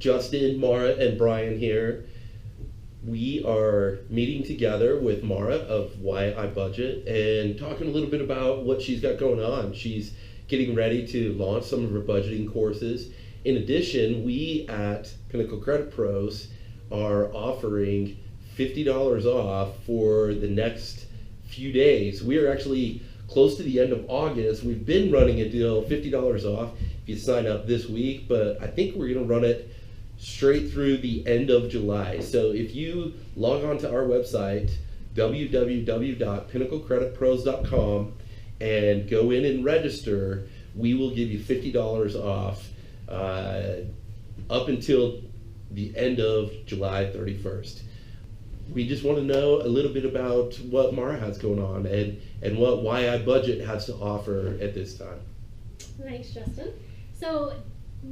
Justin, Mara, and Brian here. We are meeting together with Mara of Why I Budget and talking a little bit about what she's got going on. She's getting ready to launch some of her budgeting courses. In addition, we at Pinnacle Credit Pros are offering $50 off for the next few days. We are actually close to the end of August. We've been running a deal, $50 off if you sign up this week, but I think we're going to run it straight through the end of July. So if you log on to our website, www.pinnaclecreditpros.com, and go in and register, we will give you $50 off up until the end of July 31st. We just want to know a little bit about what Mara has going on and what Why I Budget has to offer at this time. Thanks, Justin. So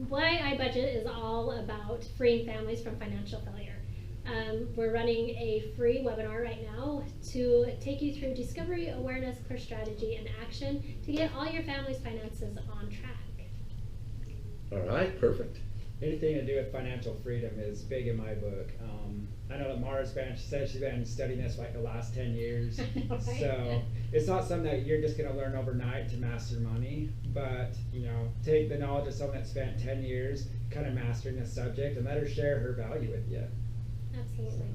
Why I Budget is all about freeing families from financial failure. We're running a free webinar right now to take you through discovery, awareness, clear strategy, and action to get all your family's finances on track. All right, perfect. Anything to do with financial freedom is big in my book. I know that Mara's been, she said she's been studying this for like the last 10 years. Right. So it's not something that you're just going to learn overnight to master money, but take the knowledge of someone that spent 10 years kind of mastering this subject and let her share her value with you. Absolutely.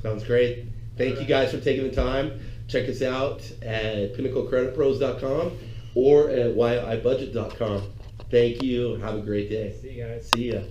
Sounds great. Thank you guys for taking the time. Check us out at pinnaclecreditpros.com or at whyibudget.com. Thank you. Have a great day. See you guys. See ya.